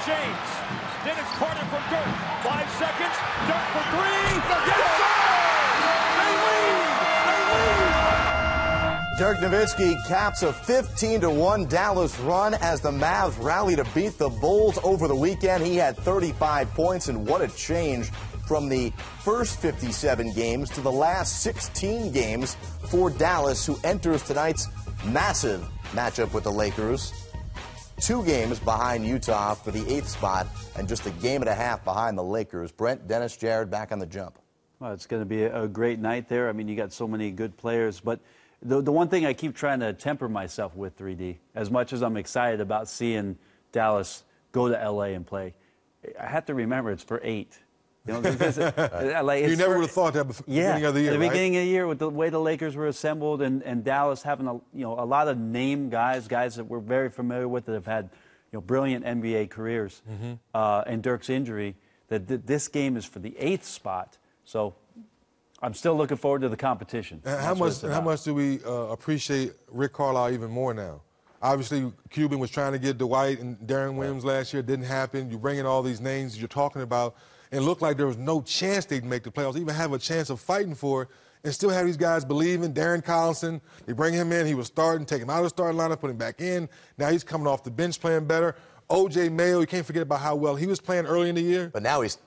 James. Then it's Carter for Dirk. 5 seconds. Dirk for 3. Yes, Dirk Nowitzki caps a 15-1 Dallas run as the Mavs rally to beat the Bulls over the weekend. He had 35 points, and what a change from the first 57 games to the last 16 games for Dallas, who enters tonight's massive matchup with the Lakers. 2 games behind Utah for the 8th spot and just a game and a half behind the Lakers. Brent, Dennis, Jared back on the jump. Well, it's going to be a great night there. I mean, you got so many good players, but the one thing I keep trying to temper myself with, 3D, as much as I'm excited about seeing Dallas go to L.A. and play, I have to remember it's for 8. You know, because, you never would have thought that before the beginning of the year, at the right? beginning of the year, with the way the Lakers were assembled, and Dallas having a lot of name guys that we're very familiar with that have had brilliant NBA careers, and Dirk's injury, that this game is for the 8th spot. So I'm still looking forward to the competition. How much do we appreciate Rick Carlisle even more now? Obviously, Cuban was trying to get Dwight and Darren Williams last year. It didn't happen. You bring in all these names you're talking about, and it looked like there was no chance they'd make the playoffs, even have a chance of fighting for it, and still have these guys believing. Darren Collison, they bring him in. He was starting, take him out of the starting lineup, put him back in. Now he's coming off the bench playing better. O.J. Mayo, you can't forget about how well he was playing early in the year. But now he's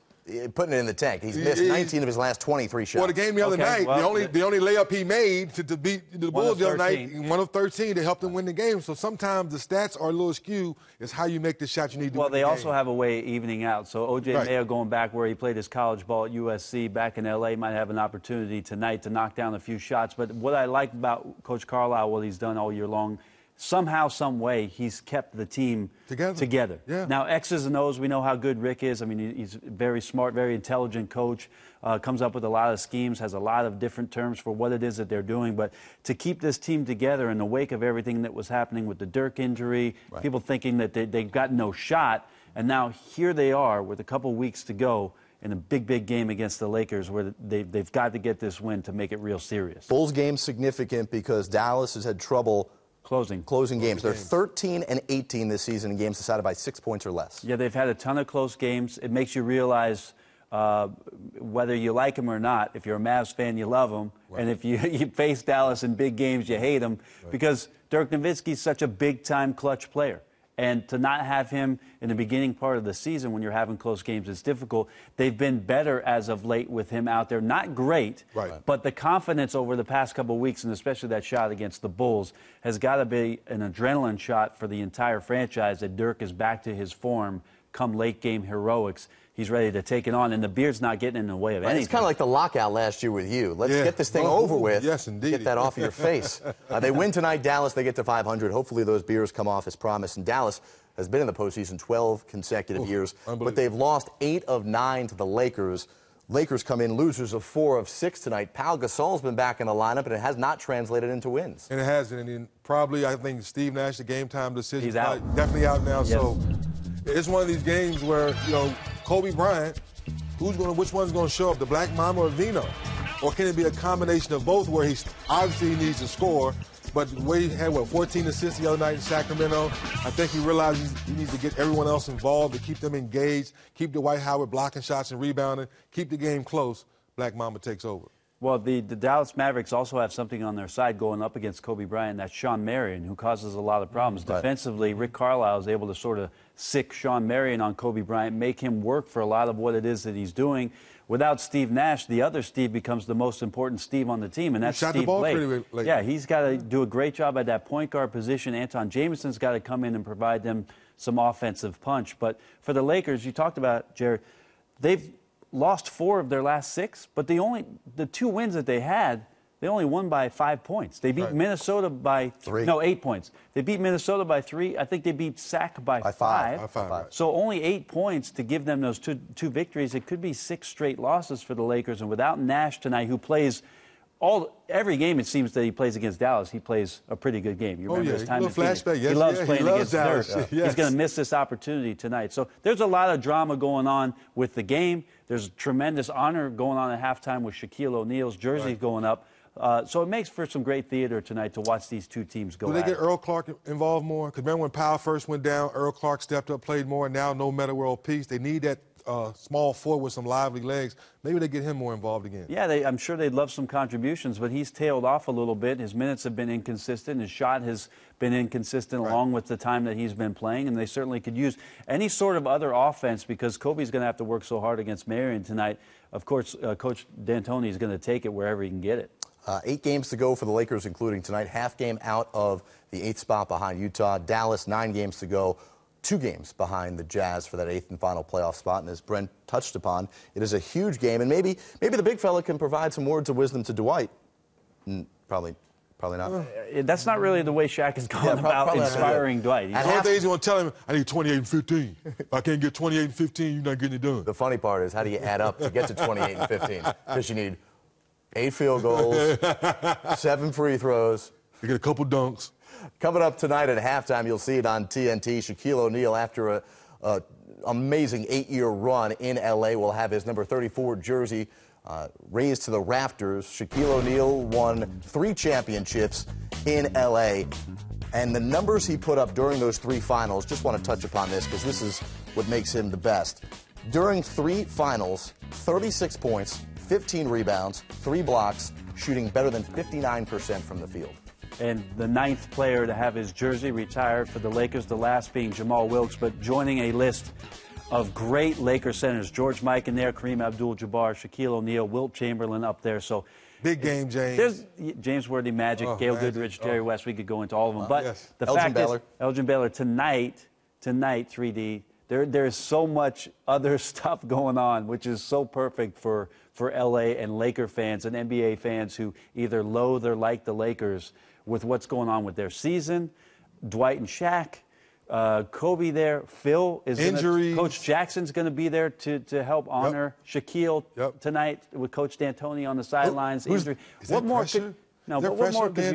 putting it in the tank. He's missed 19 of his last 23 shots. Well, the game the other night, the only layup he made to beat the Bulls the other night, 1 of 13, to help them win the game. So sometimes the stats are a little skewed. It's how you make the shot you need to win the game. Well, they also have a way of evening out. So O.J. Mayo, going back where he played his college ball at USC back in L.A., might have an opportunity tonight to knock down a few shots. But what I like about Coach Carlisle, what he's done all year long, somehow, some way, he's kept the team together. Yeah. Now, X's and O's, we know how good Rick is. I mean, he's a very smart, very intelligent coach, comes up with a lot of schemes, has a lot of different terms for what it is that they're doing. But to keep this team together in the wake of everything that was happening with the Dirk injury, people thinking that they've got no shot, and now here they are with a couple weeks to go in a big game against the Lakers, where they've got to get this win to make it real serious. Bulls game significant because Dallas has had trouble closing games. They're 13-18 this season in games decided by 6 points or less. Yeah, they've had a ton of close games. It makes you realize whether you like them or not. If you're a Mavs fan, you love them. And if you face Dallas in big games, you hate them. Because Dirk Nowitzki's such a big-time clutch player. And to not have him in the beginning part of the season when you're having close games is difficult. They've been better as of late with him out there. Not great, but the confidence over the past couple of weeks, and especially that shot against the Bulls, has got to be an adrenaline shot for the entire franchise that Dirk is back to his form come late-game heroics. He's ready to take it on, and the beard's not getting in the way of anything. It's kind of like the lockout last year with you. Let's get this thing over with. Yes, indeed. Get that off of your face. They win tonight, Dallas. They get to 500. Hopefully those beers come off as promised. And Dallas has been in the postseason 12 consecutive years, but they've lost 8 of 9 to the Lakers. Lakers come in losers of 4 of 6 tonight. Pau Gasol's been back in the lineup, and it has not translated into wins. And it hasn't. And probably, I think, Steve Nash, the game-time decision. He's out. Definitely out now. Yes. So it's one of these games where, Kobe Bryant, which one's going to show up, the Black Mamba or Vino? Or can it be a combination of both where he needs to score, but the way he had, 14 assists the other night in Sacramento, I think he realizes he needs to get everyone else involved to keep them engaged, keep Dwight Howard blocking shots and rebounding, keep the game close. Black Mamba takes over. Well, the Dallas Mavericks also have something on their side going up against Kobe Bryant. That's Sean Marion, who causes a lot of problems. Defensively, Rick Carlisle is able to sort of sick Sean Marion on Kobe Bryant, make him work for a lot of what it is that he's doing. Without Steve Nash, the other Steve becomes the most important Steve on the team, and that's Steve Blake. Yeah, he's got to do a great job at that point guard position. Anton Jameson's got to come in and provide them some offensive punch. But for the Lakers, you talked about, Jared, they've lost 4 of their last 6, but the 2 wins that they had, they only won by 5 points. They beat Minnesota by 3. No, 8 points. They beat Minnesota by 3. I think they beat Sac by 5. So only 8 points to give them those two victories. It could be 6 straight losses for the Lakers. And without Nash tonight, who plays every game, it seems that he plays against Dallas, he plays a pretty good game. You remember his time in Phoenix. He loves playing against Dallas. Dirk. He's going to miss this opportunity tonight. So there's a lot of drama going on with the game. There's tremendous honor going on at halftime with Shaquille O'Neal's jersey going up. So it makes for some great theater tonight to watch these two teams go Do they at get it. Earl Clark involved more? Because remember when Powell first went down, Earl Clark stepped up, played more, and now no matter world peace. They need that small forward with some lively legs. Maybe they get him more involved again. Yeah, I'm sure they'd love some contributions, but he's tailed off a little bit. His minutes have been inconsistent. His shot has been inconsistent along with the time that he's been playing, and they certainly could use any sort of other offense because Kobe's going to have to work so hard against Marion tonight. Of course, Coach D'Antoni is going to take it wherever he can get it. 8 games to go for the Lakers, including tonight. Half game out of the 8th spot behind Utah. Dallas, 9 games to go. 2 games behind the Jazz for that 8th and final playoff spot. And as Brent touched upon, it is a huge game. And maybe the big fella can provide some words of wisdom to Dwight. Probably not. That's not really the way Shaq is going about inspiring Dwight. One of the things you want to tell him, I need 28 and 15. If I can't get 28 and 15, you're not getting it done. The funny part is, how do you add up to get to 28 and 15? Because you need 8 field goals, 7 free throws. You get a couple dunks. Coming up tonight at halftime, you'll see it on TNT. Shaquille O'Neal, after an amazing 8-year run in L.A., will have his number 34 jersey raised to the rafters. Shaquille O'Neal won 3 championships in L.A., and the numbers he put up during those 3 finals, just want to touch upon this because this is what makes him the best. During 3 finals, 36 points, 15 rebounds, 3 blocks, shooting better than 59% from the field. And the 9th player to have his jersey retired for the Lakers, the last being Jamal Wilkes, but joining a list of great Laker centers. George Mikan there, Kareem Abdul-Jabbar, Shaquille O'Neal, Wilt Chamberlain up there. So big game, James. There's James Worthy, Magic, Gail Goodrich, Jerry West. We could go into all of them. But the Elgin fact Baylor. is, Elgin Baylor tonight, 3D, there's so much other stuff going on, which is so perfect for LA and Laker fans and NBA fans who either loathe or like the Lakers with what's going on with their season. Dwight and Shaq, Kobe there, Phil is injuries. Coach Jackson's going to be there to help honor Shaquille tonight with Coach D'Antoni on the sidelines. What more could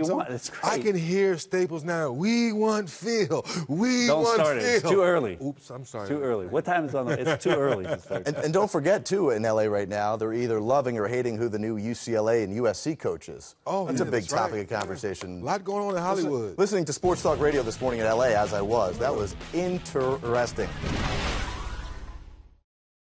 you want? It's great. I can hear Staples now. We want Phil. Don't start it. It's too early. Oops, I'm sorry. Too early. What time is on? It's too early to start. And don't forget, too, in L.A. right now, they're either loving or hating who the new UCLA and USC coach is. Oh, that's a big topic of conversation. A lot going on in Hollywood. Listening to Sports Talk Radio this morning in L.A. as I was, that was interesting.